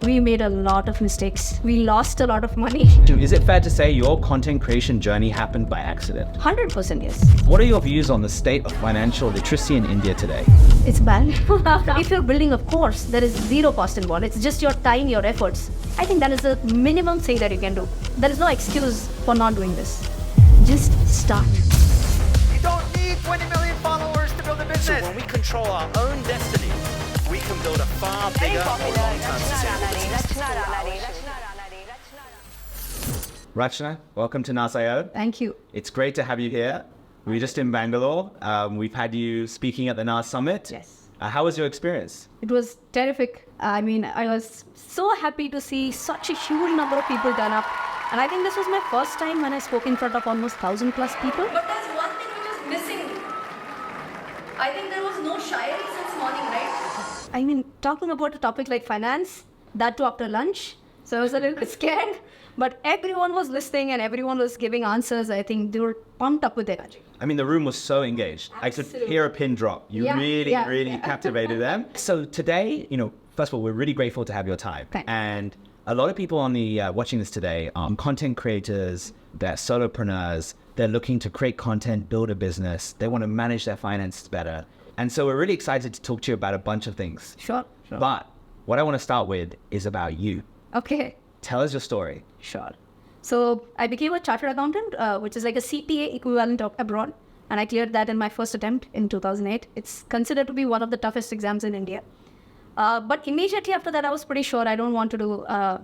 We made a lot of mistakes. We lost a lot of money. Is it fair to say your content creation journey happened by accident? 100% yes. What are your views on the state of financial literacy in India today? It's bad. If you're building a course, there is zero cost involved. It's just your time, your efforts. I think that is the minimum thing that you can do. There is no excuse for not doing this. Just start. You don't need 20 million followers to build a business. So when we control our own destiny, we can build a far bigger, more long-term sustainable business. Rachana, welcome to NAS.io. Thank you. It's great to have you here. We're just in Bangalore. We've had you speaking at the NAS Summit. Yes. How was your experience? It was terrific. I mean, I was so happy to see such a huge number of people turn up. And I think this was my first time when I spoke in front of almost 1,000 plus people. But there's one thing which is missing. I think there was no shairi since morning, right? I mean, talking about a topic like finance, that too after lunch. So I was a little bit scared, but everyone was listening and everyone was giving answers. I think they were pumped up with energy. I mean, the room was so engaged. Absolutely. I could hear a pin drop. You really captivated them. So today, first of all, we're really grateful to have your time. Thanks. And a lot of people on the watching this today are content creators, they're solopreneurs, they're looking to create content, build a business, they want to manage their finances better. And so we're really excited to talk to you about a bunch of things. Sure. But what I want to start with is about you. Okay. Tell us your story. Sure. So I became a chartered accountant, which is like a CPA equivalent of abroad. And I cleared that in my first attempt in 2008. It's considered to be one of the toughest exams in India. But immediately after that, I was pretty sure I don't want to do a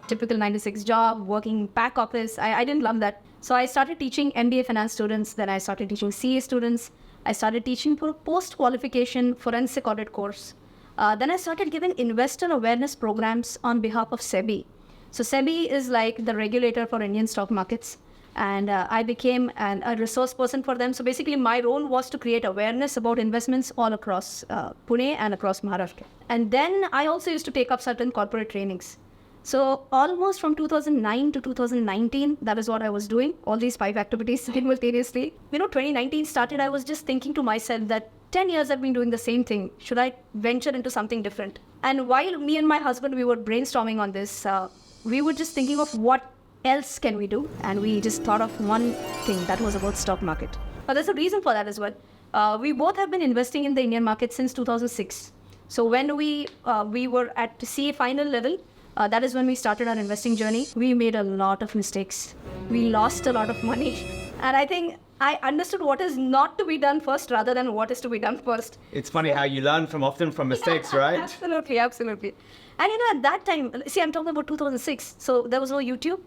typical 9 to 6 job, working back office. I didn't love that. So I started teaching MBA finance students. Then I started teaching CA students. I started teaching for a post-qualification forensic audit course. Then I started giving investor awareness programs on behalf of SEBI. So SEBI is like the regulator for Indian stock markets. And I became a resource person for them. So basically my role was to create awareness about investments all across Pune and across Maharashtra. And then I also used to take up certain corporate trainings. So almost from 2009 to 2019, that is what I was doing, all these 5 activities simultaneously. 2019 started, I was just thinking to myself that 10 years I've been doing the same thing. Should I venture into something different? And while me and my husband, we were brainstorming on this, we were just thinking of what else can we do? And we just thought of one thing that was about stock market. But there's a reason for that as well. We both have been investing in the Indian market since 2006. So when we were at CA final level, that is when we started our investing journey. We made a lot of mistakes. We lost a lot of money. And I think I understood what is not to be done first rather than what is to be done first. It's funny how you learn often from mistakes, right? Absolutely. And at that time, see, I'm talking about 2006. So there was no YouTube.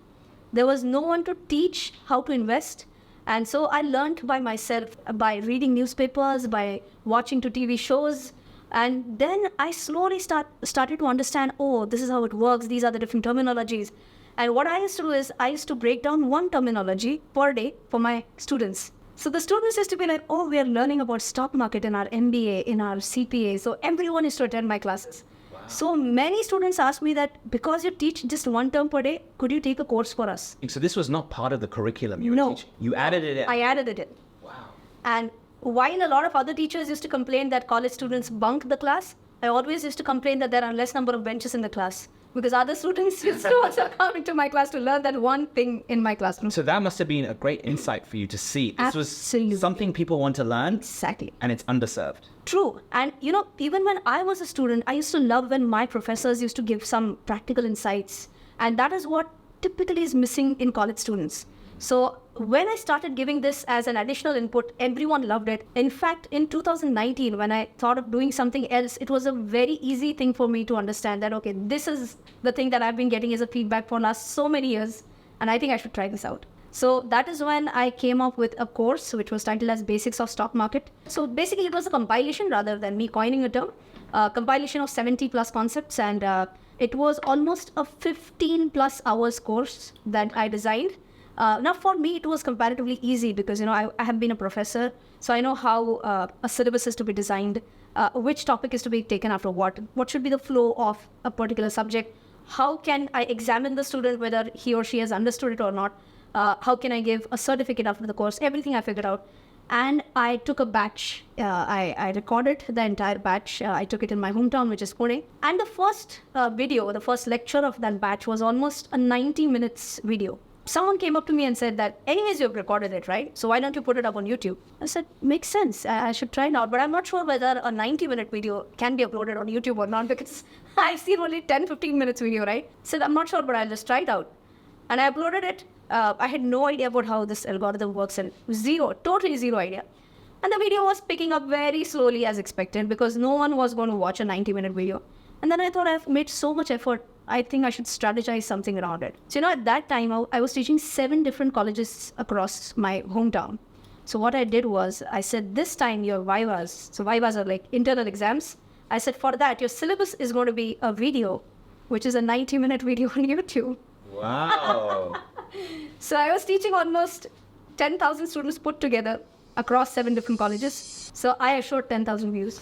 There was no one to teach how to invest. And so I learned by myself, by reading newspapers, by watching to TV shows. And then I slowly started to understand, this is how it works. These are the different terminologies. And what I used to do is I used to break down one terminology per day for my students. So the students used to be like, we are learning about stock market in our MBA, in our CPA. So everyone used to attend my classes. Wow. So many students asked me that because you teach just one term per day, could you take a course for us? So this was not part of the curriculum you were teaching? You added it in? I added it in. Wow. And while a lot of other teachers used to complain that college students bunk the class, I always used to complain that there are less number of benches in the class. Because other students used to also come into my class to learn that one thing in my classroom. So that must have been a great insight for you to see. This Absolutely. was something people want to learn. Exactly. And it's underserved. True. And even when I was a student, I used to love when my professors used to give some practical insights. And that is what typically is missing in college students. So when I started giving this as an additional input, everyone loved it. In fact, in 2019, when I thought of doing something else, it was a very easy thing for me to understand that, okay, this is the thing that I've been getting as a feedback for last so many years, and I think I should try this out. So that is when I came up with a course which was titled as Basics of Stock Market. So basically it was a compilation rather than me coining a term, compilation of 70 plus concepts, and it was almost a 15 plus hours course that I designed. Now for me it was comparatively easy because I have been a professor, so I know how a syllabus is to be designed, which topic is to be taken after what should be the flow of a particular subject, how can I examine the student whether he or she has understood it or not, how can I give a certificate after the course, everything I figured out. And I took a batch. I recorded the entire batch. I took it in my hometown, which is Pune. And the first video, the first lecture of that batch was almost a 90 minutes video. Someone came up to me and said that, anyways, you've recorded it, right? So why don't you put it up on YouTube? I said, makes sense. I should try it out. But I'm not sure whether a 90-minute video can be uploaded on YouTube or not, because I've seen only 10-15 minutes video, right? I said, I'm not sure, but I'll just try it out. And I uploaded it. I had no idea about how this algorithm works, and totally zero idea. And the video was picking up very slowly as expected, because no one was going to watch a 90-minute video. And then I thought, I've made so much effort, I think I should strategize something around it. So, at that time, I was teaching 7 different colleges across my hometown. So what I did was, I said, this time your vivas, so vivas are like internal exams. I said, for that, your syllabus is going to be a video, which is a 90-minute video on YouTube. Wow. So I was teaching almost 10,000 students put together across 7 different colleges. So I assured 10,000 views.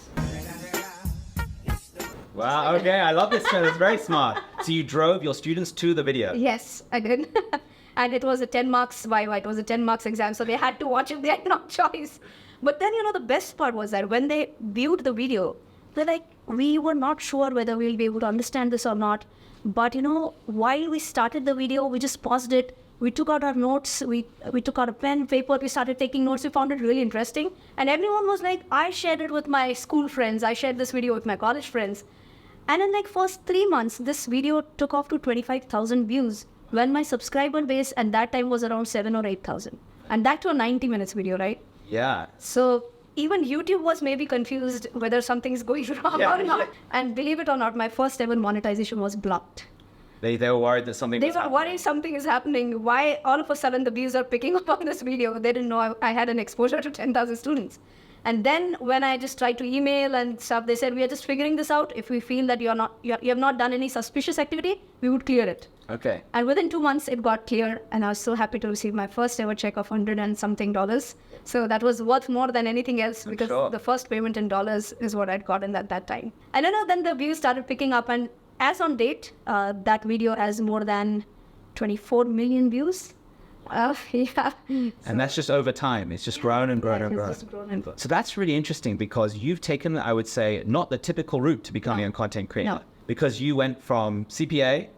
Wow, okay, I love this trend. It's very smart. So you drove your students to the video. Yes, I did. And it was a 10 marks viva. It was a 10 marks exam. So they had to watch it. They had no choice. But then, the best part was that when they viewed the video, they're like, we were not sure whether we'll be able to understand this or not. But, while we started the video, we just paused it. We took out our notes. We took out a pen, paper. We started taking notes. We found it really interesting. And everyone was like, I shared it with my school friends. I shared this video with my college friends. And in first 3 months, this video took off to 25,000 views, when my subscriber base at that time was around 7 or 8,000. And that to a 90 minutes video, right? Yeah. So even YouTube was maybe confused whether something's going wrong or not. And believe it or not, my first ever monetization was blocked. They were worried that something was happening. Worried something is happening. Why all of a sudden the views are picking up on this video? They didn't know I had an exposure to 10,000 students. And then when I just tried to email and stuff, they said, we are just figuring this out. If we feel that you have not done any suspicious activity, we would clear it. Okay. And within 2 months, it got cleared. And I was so happy to receive my first ever check of $100 and something. So that was worth more than anything else, because the first payment in dollars is what I'd gotten at that time. And then the views started picking up. And as on date, that video has more than 24 million views. Yeah. And that's just over time. It's just grown and grown and grown. So that's really interesting, because you've taken, I would say, not the typical route to becoming a content creator. No. Because you went from CPA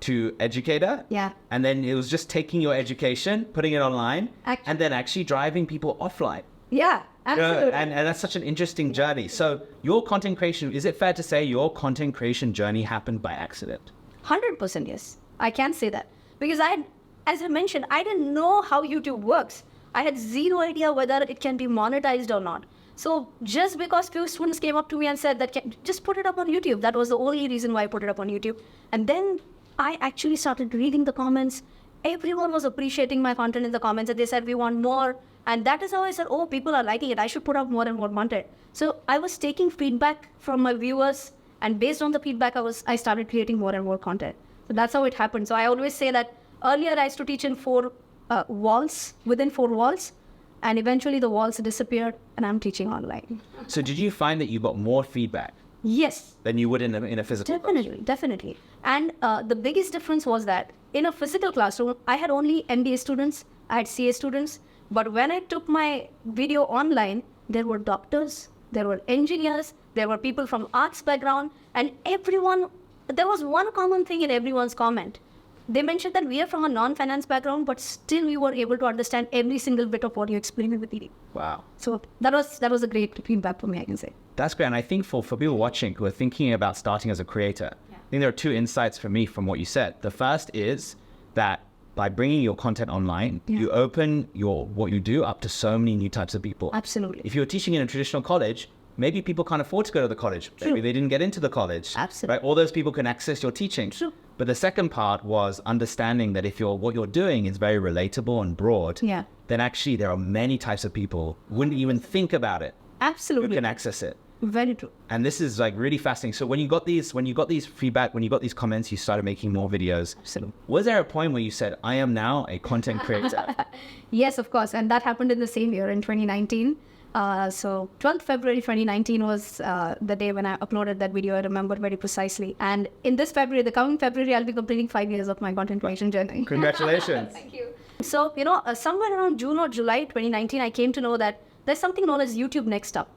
to educator. Yeah. And then it was just taking your education, putting it online, and then actually driving people offline. Yeah, absolutely. And that's such an interesting journey. So your content creation, is it fair to say your content creation journey happened by accident? 100% yes. I can say that. Because as I mentioned, I didn't know how YouTube works. I had zero idea whether it can be monetized or not. So just because few students came up to me and said that, just put it up on YouTube. That was the only reason why I put it up on YouTube. And then I actually started reading the comments. Everyone was appreciating my content in the comments, and they said, we want more. And that is how I said, oh, people are liking it. I should put out more and more content. So I was taking feedback from my viewers, and based on the feedback, I started creating more and more content. So that's how it happened. So I always say that earlier I used to teach in 4 walls, within 4 walls. And eventually the walls disappeared, and I'm teaching online. So did you find that you got more feedback? Yes. Than you would in a physical classroom? Definitely. And the biggest difference was that in a physical classroom, I had only MBA students, I had CA students. But when I took my video online, there were doctors, there were engineers, there were people from arts background, and there was one common thing in everyone's comment. They mentioned that we are from a non-finance background, but still we were able to understand every single bit of what you explained in the video. Wow. So that was a great feedback for me, I can say. That's great. And I think for people watching who are thinking about starting as a creator, I think there are 2 insights for me from what you said. The first is that by bringing your content online, you open what you do up to so many new types of people. Absolutely. If you're teaching in a traditional college, maybe people can't afford to go to the college. True. Maybe they didn't get into the college. Absolutely. Right? All those people can access your teaching. True. But the second part was understanding that if what you're doing is very relatable and broad, then actually there are many types of people who wouldn't even think about it. Absolutely. Who can access it. Very true. And this is really fascinating. So when you got these feedback, when you got these comments, you started making more videos. Absolutely. Was there a point where you said, I am now a content creator? Yes, of course. And that happened in the same year, in 2019. So 12th February 2019 was the day when I uploaded that video. I remember very precisely. And in this February, the coming February, I'll be completing 5 years of my content creation journey. Congratulations. Thank you. So, somewhere around June or July 2019, I came to know that there's something known as YouTube Next Up.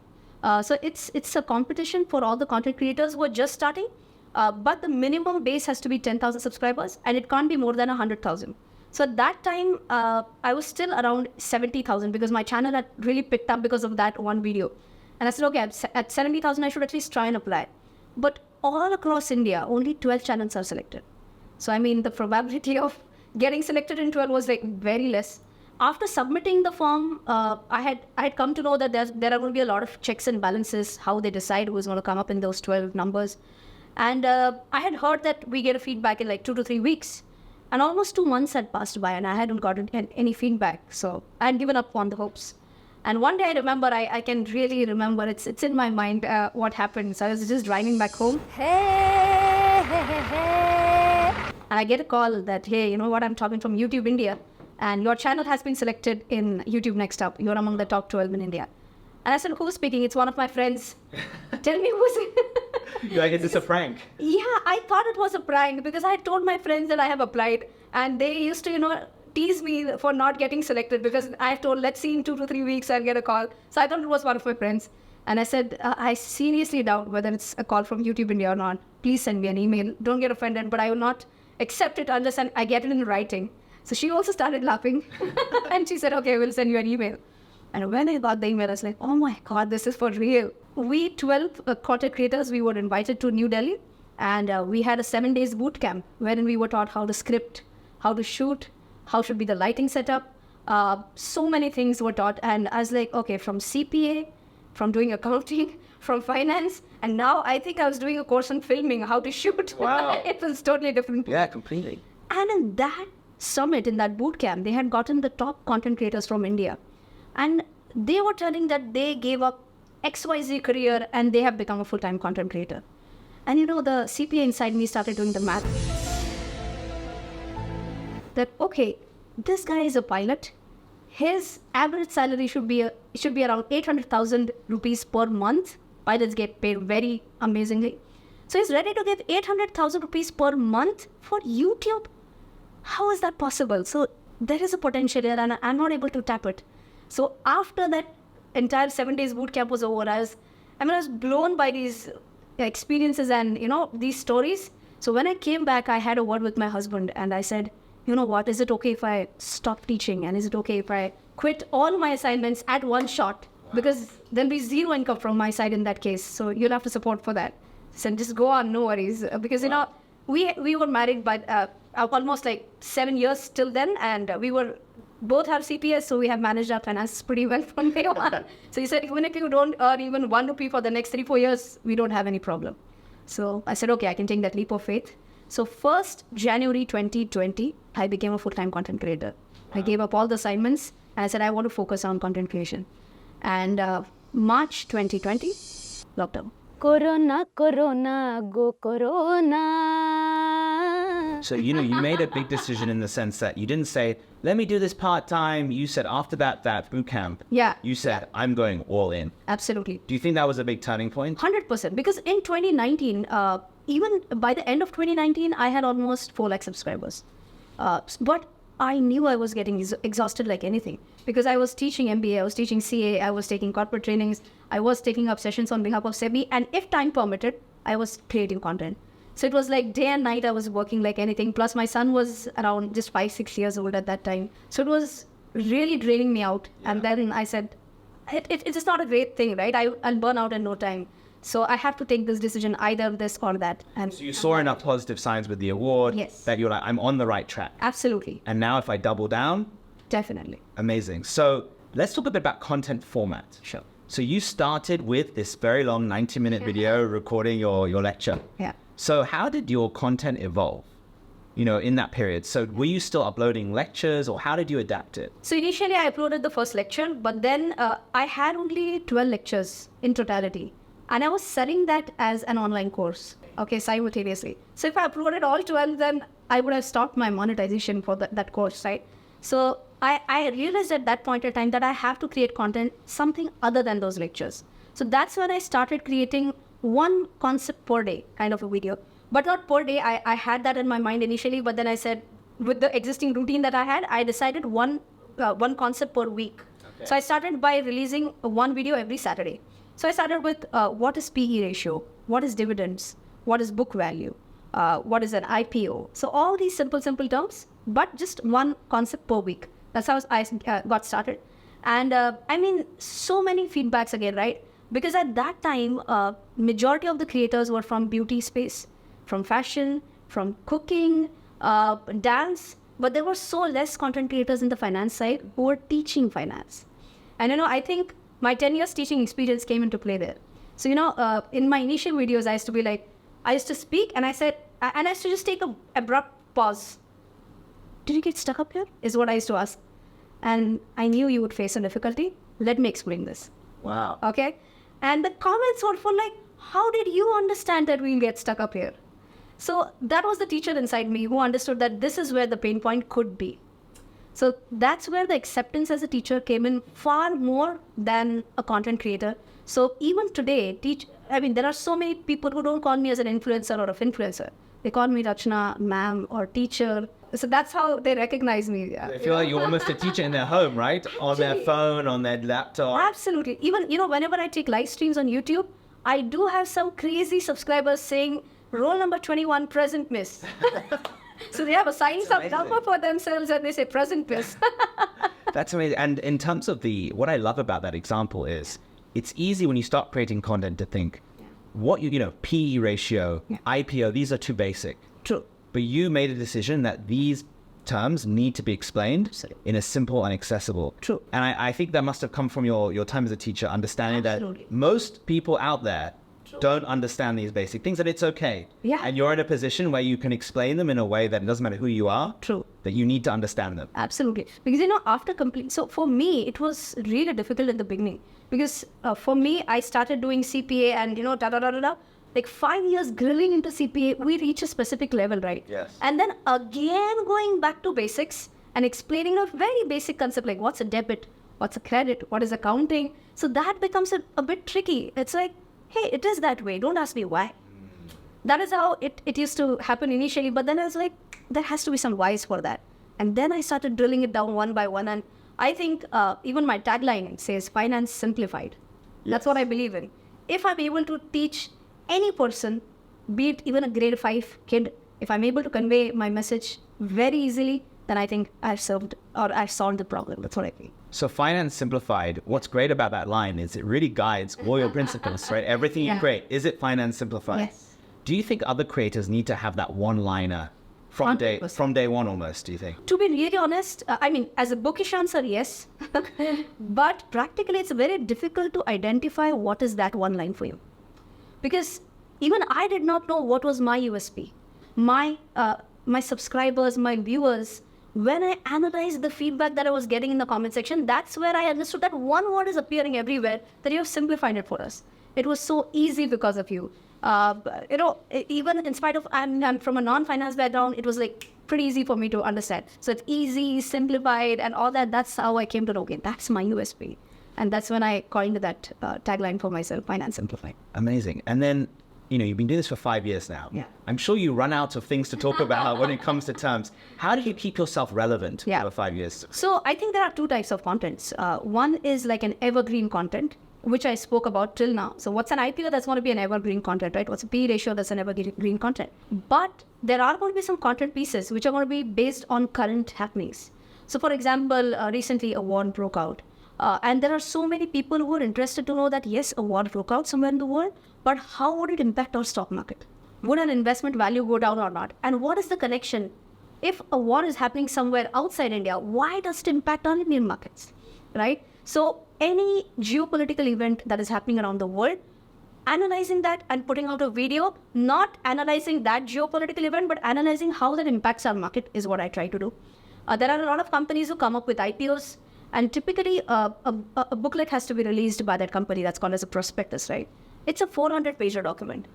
So it's a competition for all the content creators who are just starting, but the minimum base has to be 10,000 subscribers, and it can't be more than 100,000. So at that time, I was still around 70,000 because my channel had really picked up because of that one video. And I said, okay, at 70,000, I should at least try and apply. But all across India, only 12 channels are selected. So I mean, the probability of getting selected in 12 was like very less. After submitting the form, I had come to know that there are going to be a lot of checks and balances, how they decide who's going to come up in those 12 numbers. And I had heard that we get a feedback in like 2 to 3 weeks. And almost 2 months had passed by and I hadn't gotten any feedback. So I had given up on the hopes. And one day I remember, I can really remember, it's in my mind what happened. So I was just driving back home. And I get a call that, hey, you know what, I'm talking from YouTube India. And your channel has been selected in YouTube Next Up. You're among the top 12 in India. And I said, who's speaking? It's one of my friends. Tell me who's it? You're like, is this a prank? Yeah, I thought it was a prank because I had told my friends that I have applied. And they used to, tease me for not getting selected because I told, let's see in 2 to 3 weeks I'll get a call. So I thought it was one of my friends. And I said, I seriously doubt whether it's a call from YouTube India or not. Please send me an email. Don't get offended, but I will not accept it unless I get it in writing. So she also started laughing. And she said, okay, we'll send you an email. And when I got the email, I was like, oh my God, this is for real. We 12 content creators, we were invited to New Delhi. And we had a 7 days boot camp wherein we were taught how to script, how to shoot, how should be the lighting setup. So many things were taught. And I was like, okay, from CPA, from doing accounting, from finance. And now I think I was doing a course on filming, how to shoot. Wow. It was totally different. Yeah, completely. And in that summit, in that boot camp, they had gotten the top content creators from India. And they were telling that they gave up XYZ career and they have become a full-time content creator. And the CPA inside me started doing the math. That, okay, this guy is a pilot. His average salary should be around 800,000 rupees per month. Pilots get paid very amazingly. So he's ready to give 800,000 rupees per month for YouTube. How is that possible? So there is a potential here and I'm not able to tap it. So after that entire 7 days boot camp was over, I was blown by these experiences and, these stories. So when I came back, I had a word with my husband and I said, you know what, is it okay if I stop teaching? And is it okay if I quit all my assignments at one shot? Because there'll be zero income from my side in that case. So you'll have to support for that. So just go on, no worries. Because, we were married by almost like 7 years till then. And we were both have CPS, so we have managed our finances pretty well from day one. So he said, even if you don't earn even 1 rupee for the next 3-4 years, we don't have any problem. So I said, okay, I can take that leap of faith. So 1st January 2020, I became a full-time content creator. Wow. I gave up all the assignments and I said, I want to focus on content creation. And March 2020, lockdown. Corona, Corona, go Corona. So, you made a big decision in the sense that you didn't say, let me do this part-time. You said after that boot camp, yeah, you said, I'm going all in. Absolutely. Do you think that was a big turning point? 100%. Because in 2019, even by the end of 2019, I had almost 4 lakh subscribers. But I knew I was getting exhausted like anything because I was teaching MBA, I was teaching CA, I was taking corporate trainings, I was taking up sessions on behalf of SEBI, and if time permitted, I was creating content. So it was like day and night I was working like anything. Plus my son was around just 5-6 years old at that time. So it was really draining me out. Yeah. And then I said, it's just not a great thing, right? I'll burn out in no time. So I have to take this decision, either this or that. And so you saw enough positive signs with the award, yes, that you're like, I'm on the right track. Absolutely. And now if I double down? Definitely. Amazing. So let's talk a bit about content format. Sure. So you started with this very long 90-minute video recording your lecture. Yeah. So how did your content evolve, in that period? So were you still uploading lectures or how did you adapt it? So initially I uploaded the first lecture, but then I had only 12 lectures in totality. And I was selling that as an online course, simultaneously. So if I uploaded all 12, then I would have stopped my monetization for that course, right? So I realized at that point in time that I have to create content, something other than those lectures. So that's when I started creating one concept per day kind of a video. But not per day, I had that in my mind initially, but then I said, with the existing routine that I had, I decided one concept per week. So I started by releasing one video every Saturday. So I started with what is PE ratio, what is dividends, what is book value, what is an IPO. So all these simple terms, but just one concept per week. That's how I got started. And I mean, so many feedbacks again, right? Because at that time, majority of the creators were from beauty space, from fashion, from cooking, dance, but there were so less content creators in the finance side who were teaching finance. And, I think my 10 years teaching experience came into play there. So, in my initial videos, I used to speak and I used to just take an abrupt pause. Did you get stuck up here? Is what I used to ask. And I knew you would face a difficulty. Let me explain this. Wow. Okay? And the comments were for like, how did you understand that we'll get stuck up here? So that was the teacher inside me who understood that this is where the pain point could be. So that's where the acceptance as a teacher came in far more than a content creator. So even today, there are so many people who don't call me as an influencer or a FinFluencer. They call me Rachana, ma'am, or teacher. So that's how they recognize me. I feel like you're almost a teacher in their home, right? On their phone, on their laptop. Absolutely. Even, whenever I take live streams on YouTube, I do have some crazy subscribers saying, roll number 21, present miss. So they have a sign up number for themselves and they say present miss. That's amazing. And in terms of what I love about that example is, it's easy when you start creating content to think, PE ratio, IPO, these are too basic. True. But you made a decision that these terms need to be explained in a simple and accessible. True. And I think that must have come from your time as a teacher, understanding Absolutely. that most people out there don't understand these basic things, and it's okay. Yeah. And you're in a position where you can explain them in a way that it doesn't matter who you are. True. That you need to understand them. Absolutely. Because, after so for me, it was really difficult in the beginning. Because for me, I started doing CPA and, like 5 years grilling into CPA, we reach a specific level, right? Yes. And then again, going back to basics and explaining a very basic concept like what's a debit, what's a credit, what is accounting. So that becomes a bit tricky. It's like, hey, it is that way. Don't ask me why. That is how it used to happen initially. But then I was like, there has to be some whys for that. And then I started drilling it down one by one. And I think even my tagline says finance simplified. Yes. That's what I believe in. If I'm able to teach any person, be it even a grade 5 kid, if I'm able to convey my message very easily, then I think I've solved the problem. That's what I think. So finance simplified, what's great about that line is it really guides all your principles, right? Everything you create, is it finance simplified? Yes. Do you think other creators need to have that one-liner from day one almost, do you think? To be really honest, as a bookish answer, yes. But practically, it's very difficult to identify what is that one line for you. Because even I did not know what was my USP. My subscribers, my viewers, when I analyzed the feedback that I was getting in the comment section, that's where I understood that one word is appearing everywhere, that you have simplified it for us. It was so easy because of you. Even in spite of I'm from a non-finance background, it was like pretty easy for me to understand. So it's easy, simplified, and all that. That's how I came to know, okay, that's my USP. And that's when I coined that tagline for myself, finance simplified. Amazing. And then, you've been doing this for 5 years now. Yeah. I'm sure you run out of things to talk about when it comes to terms. How do you keep yourself relevant for 5 years? So I think there are two types of contents. One is like an evergreen content, which I spoke about till now. So what's an IPO? That's going to be an evergreen content, right? What's a PE ratio? That's an evergreen content. But there are going to be some content pieces which are going to be based on current happenings. So for example, recently a war broke out. And there are so many people who are interested to know that, yes, a war broke out somewhere in the world, but how would it impact our stock market? Would an investment value go down or not? And what is the connection? If a war is happening somewhere outside India, why does it impact our Indian markets, right? So any geopolitical event that is happening around the world, analyzing that and putting out a video, not analyzing that geopolitical event, but analyzing how that impacts our market is what I try to do. There are a lot of companies who come up with IPOs, and typically a booklet has to be released by that company. That's called as a prospectus, right? It's a 400-page document.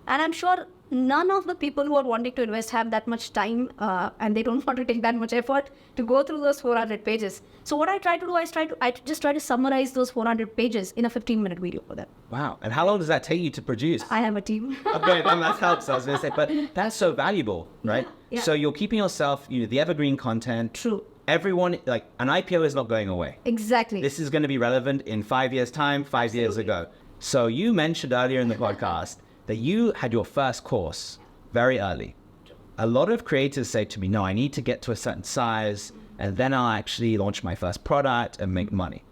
And I'm sure none of the people who are wanting to invest have that much time and they don't want to take that much effort to go through those 400 pages. So what I try to do is I just try to summarize those 400 pages in a 15-minute video for them. Wow. And how long does that take you to produce? I have a team. Okay, that helps, I was going to say. But that's so valuable, right? Yeah. So you're keeping yourself, the evergreen content. True. everyone, like an IPO is not going away. Exactly. This is going to be relevant in 5 years' time, 5 years ago. So you mentioned earlier in the podcast that you had your first course very early. A lot of creators say to me, no, I need to get to a certain size and then I'll actually launch my first product and make money.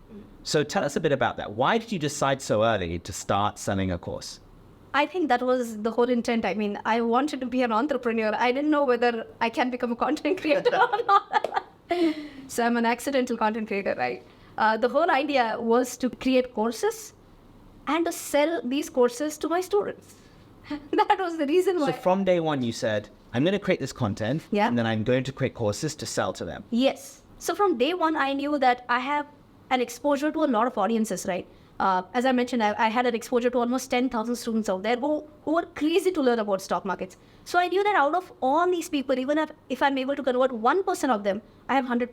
So tell us a bit about that. Why did you decide so early to start selling a course? I think that was the whole intent. I mean, I wanted to be an entrepreneur. I didn't know whether I can become a content creator or not. So I'm an accidental content creator, right? The whole idea was to create courses and to sell these courses to my students. That was the reason why. So from day one, you said, I'm going to create this content and then I'm going to create courses to sell to them. Yes. So from day one, I knew that I have an exposure to a lot of audiences, right? As I mentioned, I had an exposure to almost 10,000 students out there who were crazy to learn about stock markets. So I knew that out of all these people, even if I'm able to convert 1% of them, I have 100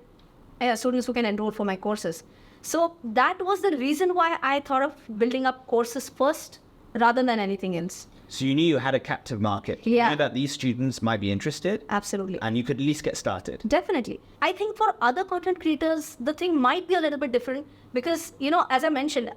students who can enroll for my courses. So that was the reason why I thought of building up courses first rather than anything else. So you knew you had a captive market. Yeah. You knew that these students might be interested. Absolutely. And you could at least get started. Definitely. I think for other content creators, the thing might be a little bit different because, you know, as I mentioned,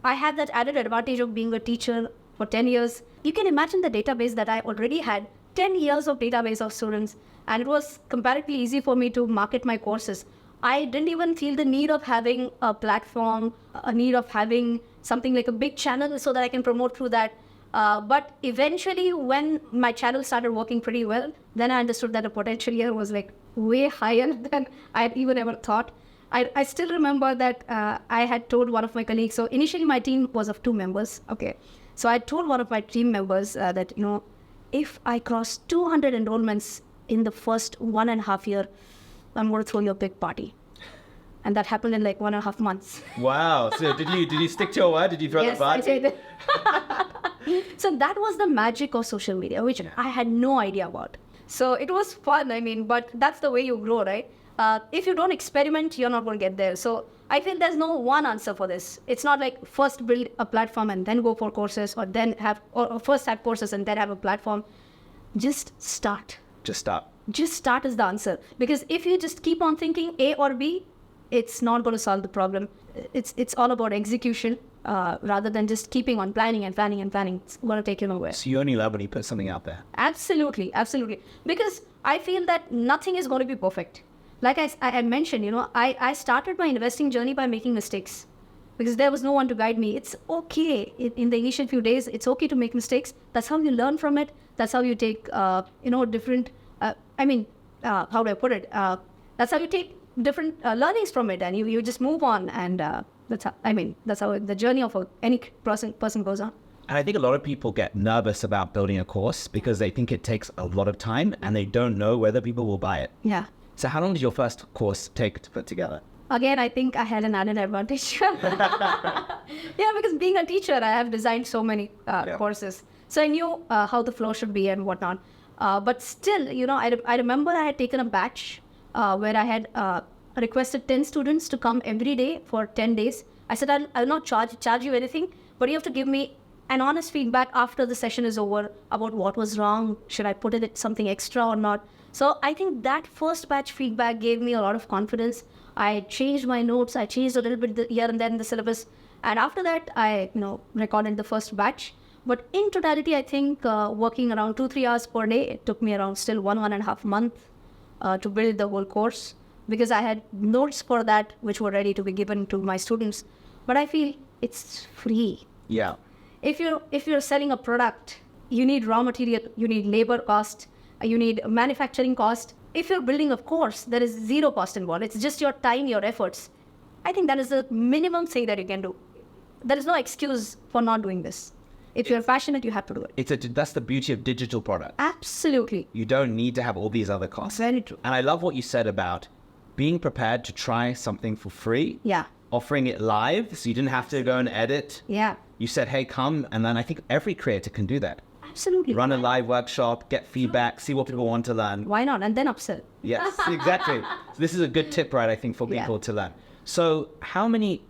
I had that added advantage of being a teacher for 10 years. You can imagine the database that I already had, 10 years of database of students, and it was comparatively easy for me to market my courses. I didn't even feel the need of having a platform, a need of having something like a big channel so that I can promote through that. But eventually, when my channel started working pretty well, then I understood that the potential here was like way higher than I'd even ever thought. I still remember that I had told one of my colleagues, so initially my team was of 2 members, okay. So I told one of my team members that, you know, if I cross 200 enrollments in the first 1.5 years, I'm going to throw you a big party. And that happened in like 1.5 months. Wow. So did you stick to your word? Did you throw the party? Yes, I did. So that was the magic of social media, which I had no idea about. So it was fun, I mean, but that's the way you grow, right? If you don't experiment, you're not going to get there. So I feel there's no one answer for this. It's not like first build a platform and then go for courses, or first have courses and then have a platform. Just start. Just start. Just start is the answer. Because if you just keep on thinking A or B, it's not going to solve the problem. It's all about execution rather than just keeping on planning and planning and planning. It's going to take you nowhere. So you only love when you put something out there. Absolutely, absolutely. Because I feel that nothing is going to be perfect. Like I had mentioned, you know, I started my investing journey by making mistakes because there was no one to guide me. It's okay. In the initial few days, it's okay to make mistakes. That's how you learn from it. That's how you take, different, how do I put it? That's how you take different learnings from it, and you just move on. And that's how the journey of any person goes on. And I think a lot of people get nervous about building a course because they think it takes a lot of time and they don't know whether people will buy it. Yeah. So how long did your first course take to put together? Again, I think I had an added advantage. Yeah, because being a teacher, I have designed so many courses. So I knew how the flow should be and whatnot. But still, you know, I remember I had taken a batch where I had requested 10 students to come every day for 10 days. I said, I'll not charge you anything, but you have to give me an honest feedback after the session is over about what was wrong. Should I put it something extra or not? So I think that first batch feedback gave me a lot of confidence. I changed my notes. I changed a little bit here and there in the syllabus. And after that, I recorded the first batch. But in totality, I think working around 2-3 hours per day, it took me around still 1.5 months to build the whole course because I had notes for that which were ready to be given to my students. But I feel it's free. Yeah. If you're selling a product, you need raw material, you need labor cost, you need manufacturing cost. If you're building a course, there is zero cost involved. It's just your time, your efforts. I think that is the minimum thing that you can do. There is no excuse for not doing this. If you're passionate, you have to do it. That's the beauty of digital product. Absolutely. You don't need to have all these other costs. Very true. And I love what you said about being prepared to try something for free. Yeah. Offering it live, so you didn't have to go and edit. Yeah. You said, hey, come. And then I think every creator can do that. Absolutely. Run a live workshop, get feedback, see what people want to learn. Why not? And then upsell. Yes, exactly. So this is a good tip, right, I think, for people to learn. So how many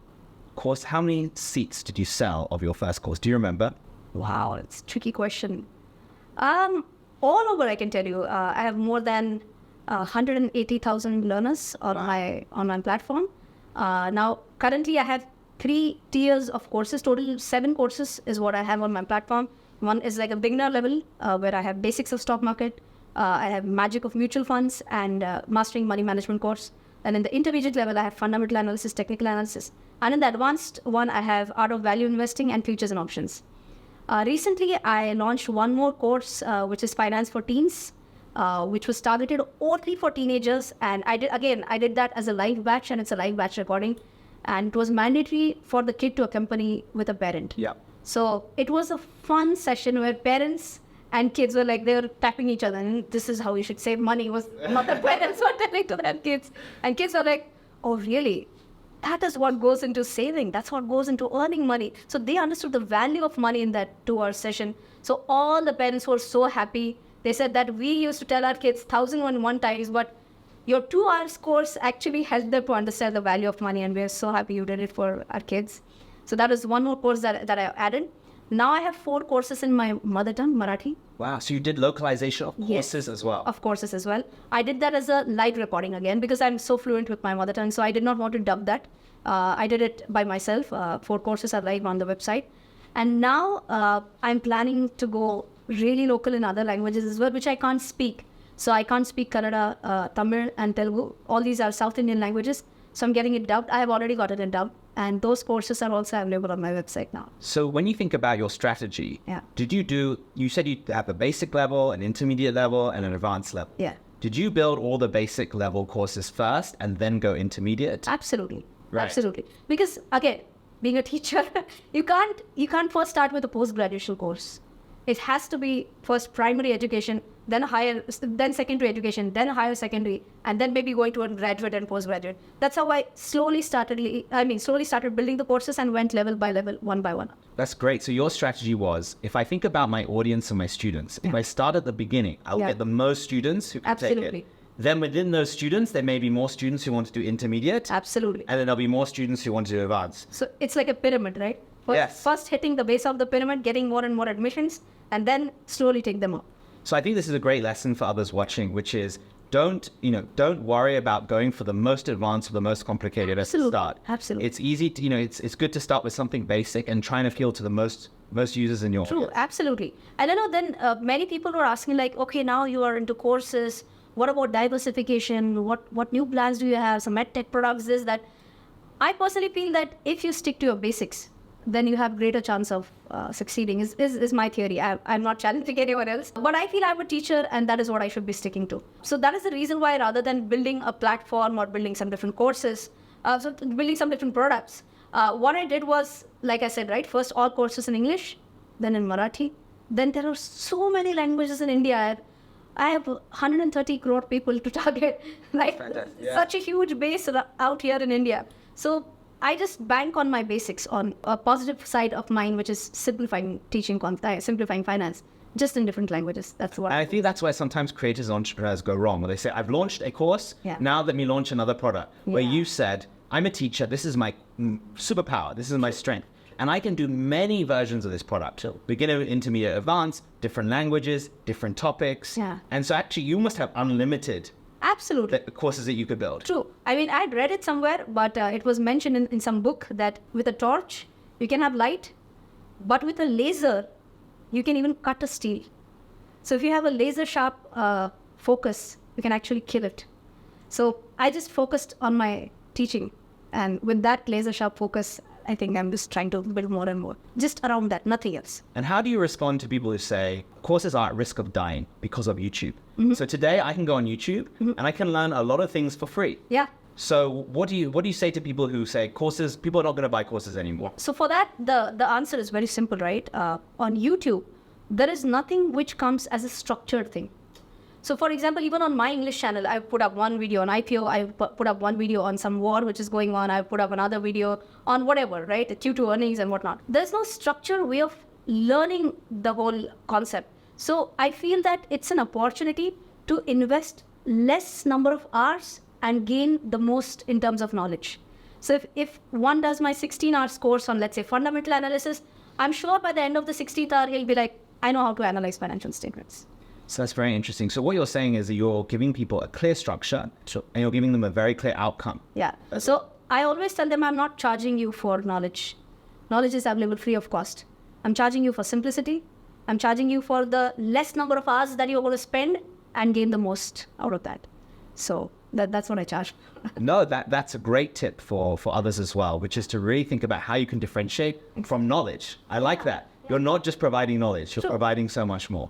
seats did you sell of your first course? Do you remember? Wow, it's a tricky question. All over, I can tell you. I have more than 180,000 learners on my platform. Now, currently, I have 3 tiers of courses. Total 7 courses is what I have on my platform. One is like a beginner level, where I have basics of stock market. I have magic of mutual funds and mastering money management course. And in the intermediate level, I have fundamental analysis, technical analysis. And in the advanced one, I have art of value investing and futures and options. Recently, I launched one more course, which is finance for teens, which was targeted only for teenagers. And I did that as a live batch, and it's a live batch recording. And it was mandatory for the kid to accompany with a parent. Yeah. So it was a fun session where parents and kids were like, they were tapping each other, and this is how you should save money, was what the parents were telling to their kids. And kids were like, oh, really? That is what goes into saving. That's what goes into earning money. So they understood the value of money in that 2-hour session. So all the parents were so happy. They said that we used to tell our kids 1,001 times, but your 2 hours course actually helped them to understand the value of money, and we're so happy you did it for our kids. So that is one more course that I added. Now I have 4 courses in my mother tongue, Marathi. Wow. So you did localization of courses as well. Of courses as well. I did that as a live recording again because I'm so fluent with my mother tongue. So I did not want to dub that. I did it by myself. 4 courses are live on the website. And now I'm planning to go really local in other languages as well, which I can't speak. So I can't speak Kannada, Tamil and Telugu. All these are South Indian languages. So I'm getting it dubbed. I have already got it in dubbed. And those courses are also available on my website now. So when you think about your strategy, you said you have a basic level, an intermediate level, and an advanced level. Yeah. Did you build all the basic level courses first and then go intermediate? Absolutely. Right. Absolutely. Because again, being a teacher, you can't first start with a post-graduation course. It has to be first primary education, then secondary education, then higher secondary, and then maybe going to a graduate and postgraduate. That's how I slowly started building the courses and went level by level, one by one. That's great. So your strategy was, if I think about my audience and my students, if I start at the beginning, I'll get the most students who can take it. Then within those students, there may be more students who want to do intermediate. Absolutely. And then there'll be more students who want to do advanced. So it's like a pyramid, right? Yes. First hitting the base of the pyramid, getting more and more admissions, and then slowly take them up. So I think this is a great lesson for others watching, which is don't worry about going for the most advanced or the most complicated at the start. Absolutely. It's easy to, it's good to start with something basic and try and appeal to the most users in your True, absolutely. And then many people were asking like, okay, now you are into courses. What about diversification? What new plans do you have? Some medtech products, this, that. I personally feel that if you stick to your basics, then you have greater chance of succeeding, is my theory. I'm not challenging anyone else. But I feel I'm a teacher and that is what I should be sticking to. So that is the reason why rather than building a platform or building some different courses, building some different products, what I did was, like I said, right, first all courses in English, then in Marathi. Then there are so many languages in India. I have 130 crore people to target, like such a huge base out here in India. So I just bank on my basics, on a positive side of mine, which is simplifying teaching, simplifying finance, just in different languages. That's what. And I think that's why sometimes creators and entrepreneurs go wrong. Where they say, I've launched a course, now let me launch another product. Where you said, I'm a teacher, this is my superpower, this is my strength. And I can do many versions of this product. Beginner, intermediate, advanced, different languages, different topics. Yeah. And so actually you must have unlimited Absolutely. courses that you could build. True. I mean, I'd read it somewhere, but it was mentioned in some book that with a torch, you can have light, but with a laser, you can even cut a steel. So if you have a laser sharp focus, you can actually kill it. So I just focused on my teaching. And with that laser sharp focus, I think I'm just trying to build more and more. Just around that, nothing else. And how do you respond to people who say courses are at risk of dying because of YouTube? So today I can go on YouTube and I can learn a lot of things for free. Yeah. So what do you say to people who say people are not going to buy courses anymore? So for that, the answer is very simple, right? On YouTube, there is nothing which comes as a structured thing. So for example, even on my English channel, I've put up one video on IPO, I've put up one video on some war which is going on, I've put up another video on whatever, right? The Q2 earnings and whatnot. There's no structured way of learning the whole concept. So I feel that it's an opportunity to invest less number of hours and gain the most in terms of knowledge. So if one does my 16 hours course on, let's say, fundamental analysis, I'm sure by the end of the 16th hour, he'll be like, I know how to analyze financial statements. So that's very interesting. So what you're saying is that you're giving people a clear structure and you're giving them a very clear outcome. Yeah. So I always tell them I'm not charging you for knowledge. Knowledge is available free of cost. I'm charging you for simplicity. I'm charging you for the less number of hours that you're going to spend and gain the most out of that. So that's what I charge. No, that's a great tip for others as well, which is to really think about how you can differentiate from knowledge. I like that. You're not just providing knowledge, you're providing so much more.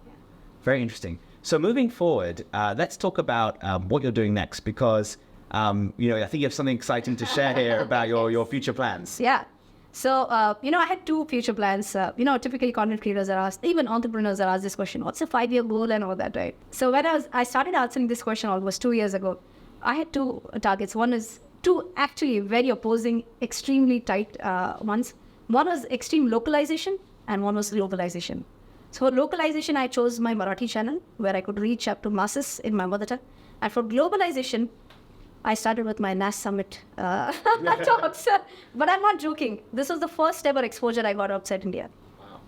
Very interesting. So moving forward, let's talk about what you're doing next, because I think you have something exciting to share here about your future plans. Yeah. So, I had two future plans. Typically content creators are asked, even entrepreneurs are asked this question, what's a 5-year goal and all that, right? So when I started answering this question almost 2 years ago, I had two targets. One is two actually very opposing, extremely tight ones. One was extreme localization and one was globalization. So for localization, I chose my Marathi channel where I could reach up to masses in my mother tongue. And for globalization, I started with my NAS Summit talks. But I'm not joking. This was the first ever exposure I got outside India.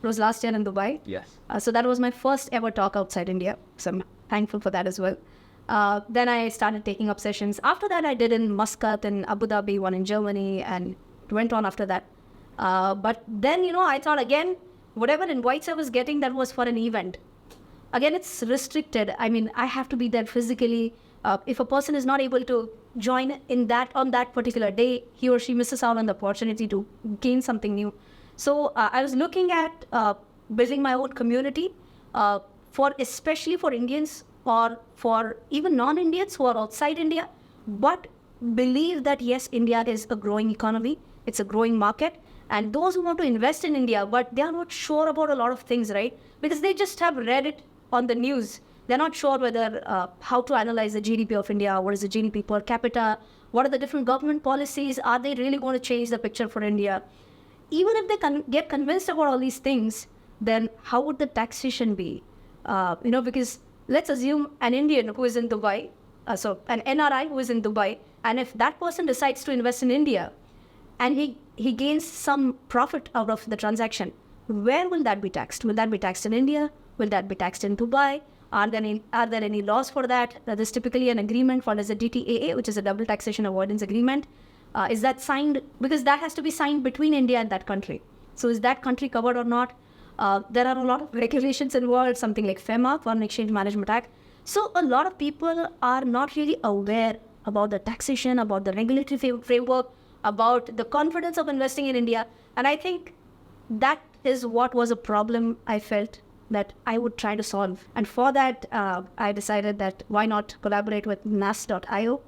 It was last year in Dubai. Yes. So that was my first ever talk outside India. So I'm thankful for that as well. Then I started taking up sessions. After that, I did in Muscat and Abu Dhabi, one in Germany, and it went on after that. But then, I thought again, whatever invites I was getting, that was for an event. Again, it's restricted. I mean, I have to be there physically. If a person is not able to join on that particular day, he or she misses out on the opportunity to gain something new. So I was looking at building my own community especially for Indians or for even non-Indians who are outside India, but believe that yes, India is a growing economy. It's a growing market. And those who want to invest in India, but they are not sure about a lot of things, right? Because they just have read it on the news. They're not sure whether how to analyze the GDP of India. What is the GDP per capita? What are the different government policies? Are they really going to change the picture for India? Even if they get convinced about all these things, then how would the taxation be? Because let's assume an Indian who is in Dubai, so an NRI who is in Dubai, and if that person decides to invest in India, and he gains some profit out of the transaction, where will that be taxed? Will that be taxed in India? Will that be taxed in Dubai? Are there any laws for that? There's typically an agreement called as a DTAA, which is a double taxation avoidance agreement. Is that signed? Because that has to be signed between India and that country. So is that country covered or not? There are a lot of regulations involved, something like FEMA, Foreign Exchange Management Act. So a lot of people are not really aware about the taxation, about the regulatory framework, about the confidence of investing in India. And I think that is what was a problem I felt that I would try to solve. And for that, I decided that why not collaborate with nas.io.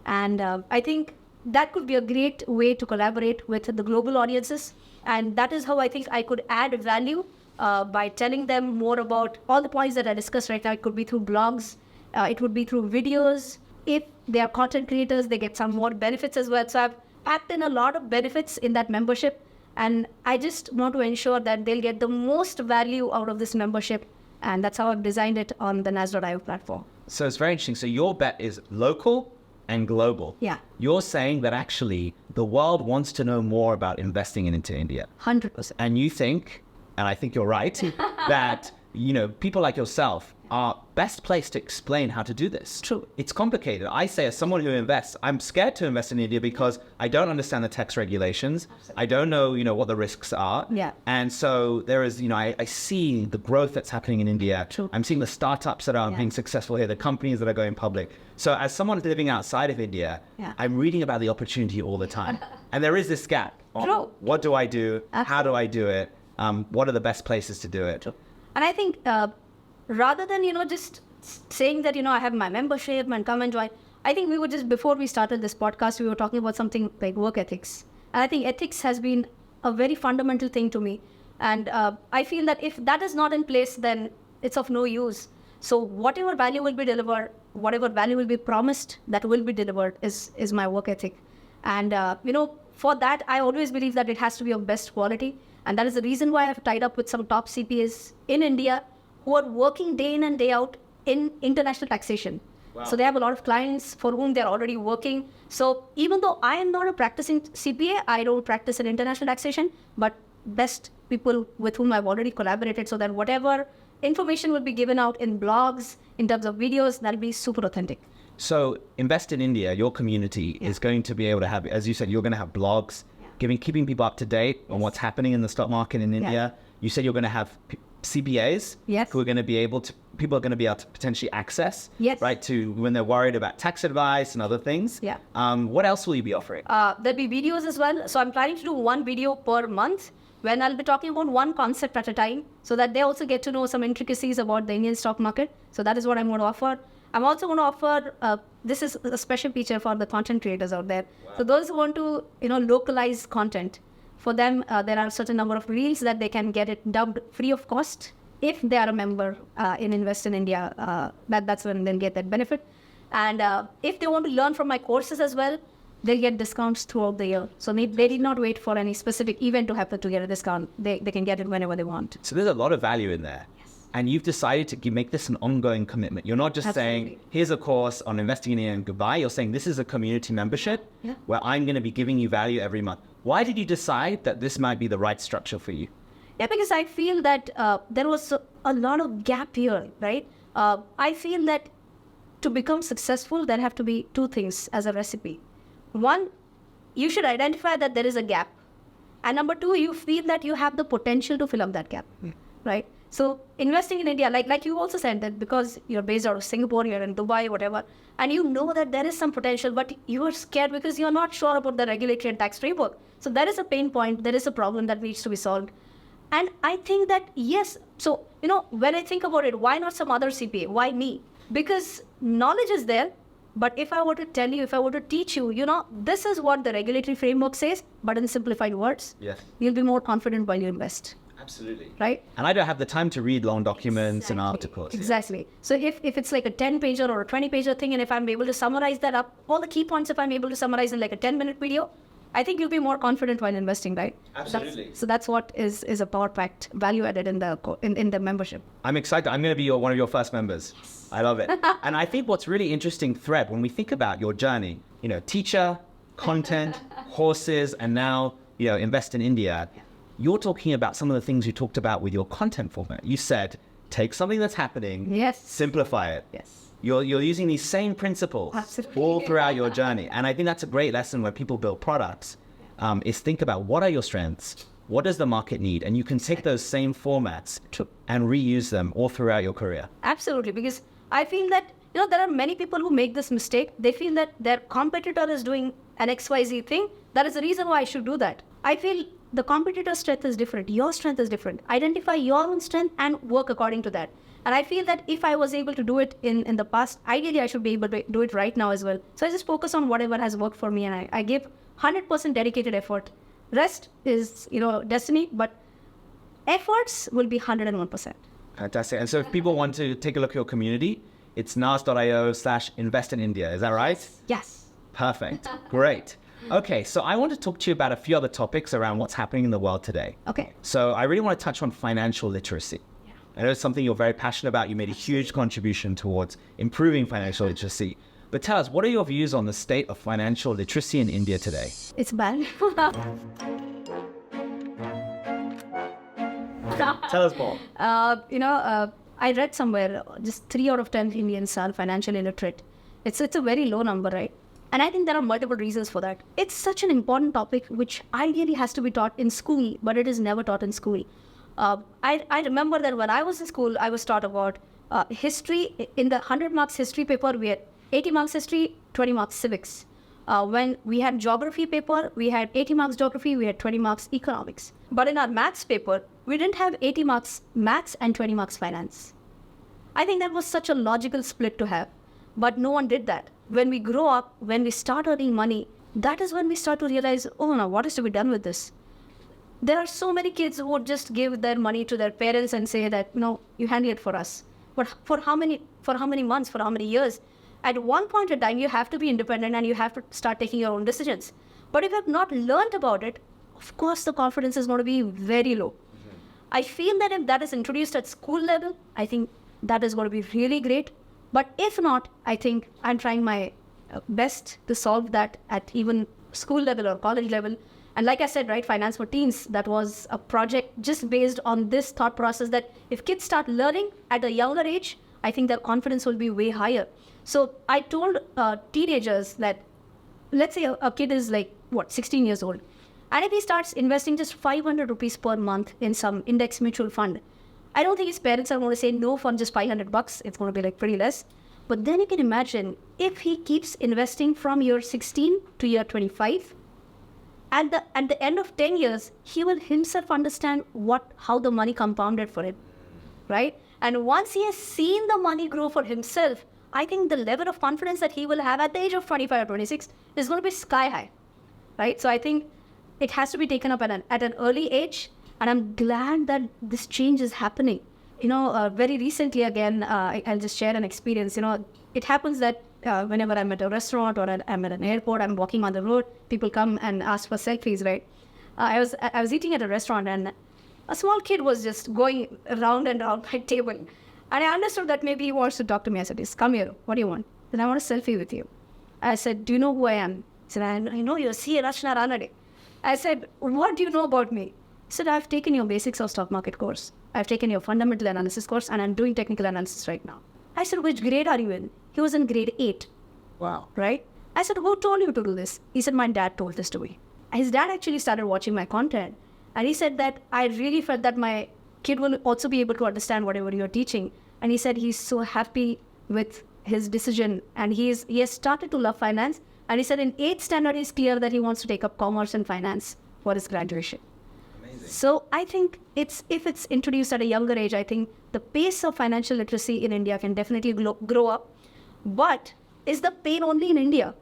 And I think that could be a great way to collaborate with the global audiences. And that is how I think I could add value by telling them more about all the points that I discussed right now. It could be through blogs, it would be through videos. If they are content creators, they get some more benefits as well. So I've packed in a lot of benefits in that membership. And I just want to ensure that they'll get the most value out of this membership. And that's how I've designed it on the nas.io platform. So it's very interesting. So your bet is local and global. Yeah. You're saying that actually the world wants to know more about investing into India. 100%. And you think, and I think you're right, that, people like yourself are best placed to explain how to do this. True. It's complicated. I say, as someone who invests, I'm scared to invest in India because I don't understand the tax regulations. Absolutely. I don't know, what the risks are. Yeah. And so there is, I see the growth that's happening in India. True. I'm seeing the startups that are being successful here, the companies that are going public. So as someone living outside of India, I'm reading about the opportunity all the time. And there is this gap. True. What do I do? Absolutely. How do I do it? What are the best places to do it? True. And I think rather than, just saying that, I have my membership and come and join, I think we were just, before we started this podcast, we were talking about something like work ethics. And I think ethics has been a very fundamental thing to me. And I feel that if that is not in place, then it's of no use. So whatever value will be delivered, whatever value will be promised, that will be delivered is my work ethic. And, for that, I always believe that it has to be of best quality. And that is the reason why I've tied up with some top CPAs in India who are working day in and day out in international taxation. Wow. So they have a lot of clients for whom they're already working. So even though I am not a practicing CPA, I don't practice in international taxation, but best people with whom I've already collaborated so that whatever information will be given out in blogs, in terms of videos, that'll be super authentic. So Invest in India, your community is going to be able to have, as you said, you're going to have blogs, keeping people up to date on what's happening in the stock market in India. You said you're going to have CPAs who are going to be able to, people are going to be able to potentially access, right, to when they're worried about tax advice and other things. What else will you be offering? There'll be videos as well. So I'm planning to do one video per month when I'll be talking about one concept at a time so that they also get to know some intricacies about the Indian stock market. So that is what I'm going to offer. I'm also going to offer, this is a special feature for the content creators out there. So those who want to, localize content, for them, there are a certain number of reels that they can get it dubbed free of cost. If they are a member in Invest in India, that's when they'll get that benefit. And if they want to learn from my courses as well, they'll get discounts throughout the year. So they did not wait for any specific event to happen to get a discount. They can get it whenever they want. So there's a lot of value in there. And you've decided to make this an ongoing commitment. You're not just saying, here's a course on investing in India and goodbye. You're saying this is a community membership where I'm going to be giving you value every month. Why did you decide that this might be the right structure for you? Yeah, because I feel that there was a lot of gap here, right? I feel that to become successful, there have to be two things as a recipe. One, you should identify that there is a gap. And number two, you feel that you have the potential to fill up that gap, right? So investing in India, like you also said that because you're based out of Singapore, you're in Dubai, whatever, and you know that there is some potential, but you are scared because you're not sure about the regulatory and tax framework. So there is a pain point, there is a problem that needs to be solved. And I think that, yes, so, when I think about it, why not some other CPA? Why me? Because knowledge is there, but if I were to tell you, if I were to teach you, this is what the regulatory framework says, but in simplified words, you'll be more confident while you invest. Absolutely. Right? And I don't have the time to read long documents and articles. Exactly. So if it's like a 10-pager or a 20-pager thing, and if I'm able to summarize that up, all the key points, if I'm able to summarize in like a 10-minute video, I think you'll be more confident while investing, right? Absolutely. So that's what is a power-packed value added in the membership. I'm excited. I'm going to be one of your first members. Yes. I love it. And I think what's really interesting thread when we think about your journey, teacher, content, horses, and now, invest in India. You're talking about some of the things you talked about with your content format. You said, take something that's happening, simplify it. Yes. You're using these same principles all throughout your journey. And I think that's a great lesson when people build products, is think about what are your strengths, what does the market need? And you can take those same formats and reuse them all throughout your career. Absolutely, because I feel that, there are many people who make this mistake. They feel that their competitor is doing an XYZ thing. That is the reason why I should do that. I feel the competitor's strength is different. Your strength is different. Identify your own strength and work according to that. And I feel that if I was able to do it in the past, ideally I should be able to do it right now as well. So I just focus on whatever has worked for me, and I give 100% dedicated effort. Rest is, destiny, but efforts will be 101%. Fantastic. And so if people want to take a look at your community, it's nas.io/invest in India. Is that right? Yes. Perfect. Great. Okay, so I want to talk to you about a few other topics around what's happening in the world today. Okay. So I really want to touch on financial literacy. I know it's something you're very passionate about. You made a huge contribution towards improving financial literacy. But tell us, what are your views on the state of financial literacy in India today? It's bad. Tell us more. I read somewhere just 3 out of 10 Indians are financially illiterate. It's a very low number, right? And I think there are multiple reasons for that. It's such an important topic which ideally has to be taught in school, but it is never taught in school. I remember that when I was in school, I was taught about history. In the 100 marks history paper, we had 80 marks history, 20 marks civics. When we had geography paper, we had 80 marks geography, we had 20 marks economics. But in our maths paper, we didn't have 80 marks maths and 20 marks finance. I think that was such a logical split to have, but no one did that. When we grow up, when we start earning money, that is when we start to realize, oh no, what is to be done with this? There are so many kids who would just give their money to their parents and say that, no, you handle it for us. But for how many months, for how many years? At one point in time, you have to be independent and you have to start taking your own decisions. But if you have not learned about it, of course, the confidence is going to be very low. I feel that if that is introduced at school level, I think that is going to be really great. But if not, I think I'm trying my best to solve that at even school level or college level. And like I said, right, Finance for Teens, that was a project just based on this thought process that if kids start learning at a younger age, I think their confidence will be way higher. So I told teenagers that, let's say a kid is 16 years old. And if he starts investing just 500 rupees per month in some index mutual fund, I don't think his parents are going to say no for just 500 bucks. It's going to be pretty less. But then you can imagine if he keeps investing from year 16 to year 25, at the end of 10 years, he will himself understand how the money compounded for him, right? And once he has seen the money grow for himself, I think the level of confidence that he will have at the age of 25 or 26 is going to be sky high, right? So I think it has to be taken up at an early age. And I'm glad that this change is happening. Very recently, again, I'll just share an experience. It happens that whenever I'm at a restaurant or I'm at an airport, I'm walking on the road, people come and ask for selfies, right? I was eating at a restaurant and a small kid was just going around and around my table. And I understood that maybe he wants to talk to me. I said, "Yes, come here. What do you want?" Then I want a selfie with you. I said, "Do you know who I am?" He said, I know you're CA Rachana Ranade. I said, "What do you know about me?" He said, "I've taken your basics of stock market course. I've taken your fundamental analysis course and I'm doing technical analysis right now." I said, "Which grade are you in?" He was in grade 8. Wow. Right? I said, "Who told you to do this?" He said, "My dad told this to me." His dad actually started watching my content. And he said that I really felt that my kid will also be able to understand whatever you're teaching. And he said he's so happy with his decision. And he has started to love finance. And he said in 8th standard, he's clear that he wants to take up commerce and finance for his graduation. Amazing. So I think if it's introduced at a younger age, I think the pace of financial literacy in India can definitely grow up. But is the pain only in India?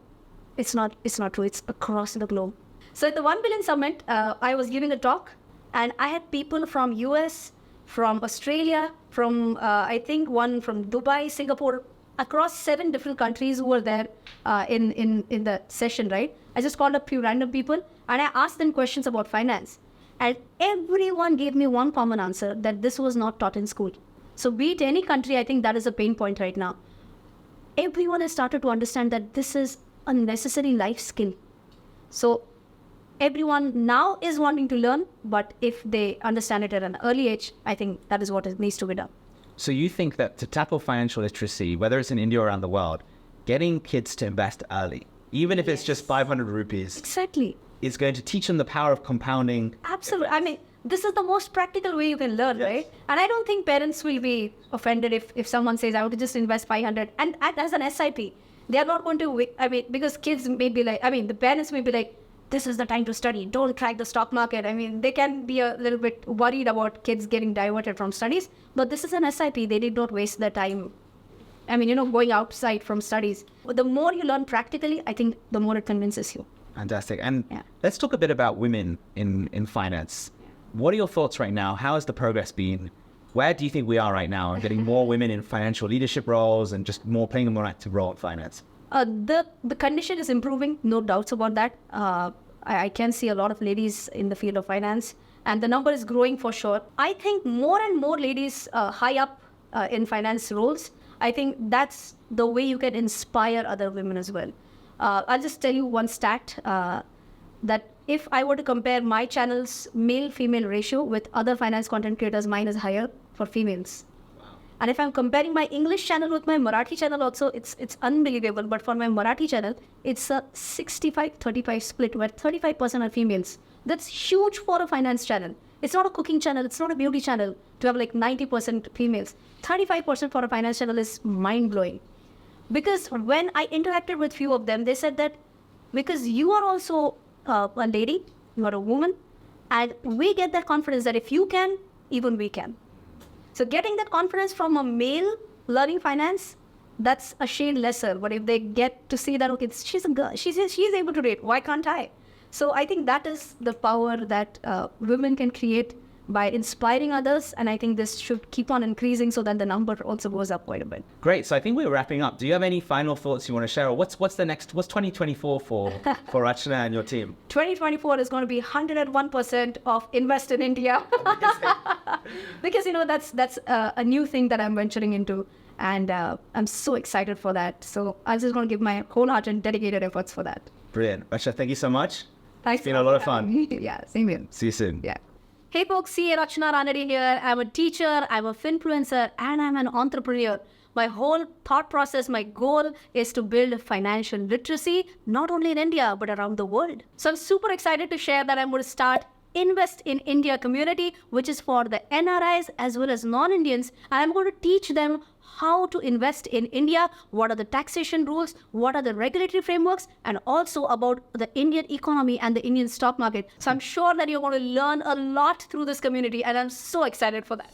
It's not true. It's across the globe. So at the 1 Billion Summit, I was giving a talk and I had people from US, from Australia, from I think one from Dubai, Singapore, across 7 different countries who were there in the session, right? I just called up few random people and I asked them questions about finance. And everyone gave me one common answer, that this was not taught in school. So be it any country, I think that is a pain point right now. Everyone has started to understand that this is a necessary life skill. So everyone now is wanting to learn, but if they understand it at an early age, I think that is what needs to be done. So you think that to tackle financial literacy, whether it's in India or around the world, getting kids to invest early, even if it's just 500 rupees, exactly, is going to teach them the power of compounding? Absolutely. I mean, this is the most practical way you can learn, right? And I don't think parents will be offended if someone says, "I want to just invest 500 and as an SIP." They are not going to, because kids may be the parents may be like, "This is the time to study. Don't track the stock market." They can be a little bit worried about kids getting diverted from studies. But this is an SIP. They did not waste their time, going outside from studies. But the more you learn practically, I think the more it convinces you. Fantastic. And let's talk a bit about women in finance. What are your thoughts right now? How has the progress been? Where do you think we are right now in getting more women in financial leadership roles and just playing a more active role in finance? The condition is improving, no doubts about that. I can see a lot of ladies in the field of finance, and the number is growing for sure. I think more and more ladies high up in finance roles, I think that's the way you can inspire other women as well. I'll just tell you one stat, that if I were to compare my channel's male-female ratio with other finance content creators, mine is higher for females. And if I'm comparing my English channel with my Marathi channel also, it's unbelievable. But for my Marathi channel, it's a 65-35 split, where 35% are females. That's huge for a finance channel. It's not a cooking channel. It's not a beauty channel to have 90% females. 35% for a finance channel is mind-blowing. Because when I interacted with few of them, they said that because you are also a lady, you are a woman, and we get that confidence that if you can, even we can. So getting that confidence from a male learning finance, that's a shade lesser. But if they get to see that, okay, she's a girl, she's able to do it, why can't I? So I think that is the power that women can create by inspiring others. And I think this should keep on increasing so that the number also goes up quite a bit. Great. So I think we're wrapping up. Do you have any final thoughts you want to share? Or what's 2024 for Rachana and your team? 2024 is going to be 101% of invest in India. Because, that's a new thing that I'm venturing into. And I'm so excited for that. So I'm just going to give my whole heart and dedicated efforts for that. Brilliant. Rachana, thank you so much. Thanks. It's been a lot of fun. Yeah, same here. See you soon. Yeah. Hey folks, CA Rachana Ranade here. I'm a teacher, I'm a FinFluencer, and I'm an entrepreneur. My whole thought process, my goal is to build financial literacy, not only in India, but around the world. So I'm super excited to share that I'm going to start Invest in India community, which is for the NRIs as well as non-Indians. And I'm going to teach them how to invest in India, what are the taxation rules, what are the regulatory frameworks, and also about the Indian economy and the Indian stock market. So I'm sure that you're going to learn a lot through this community, and I'm so excited for that.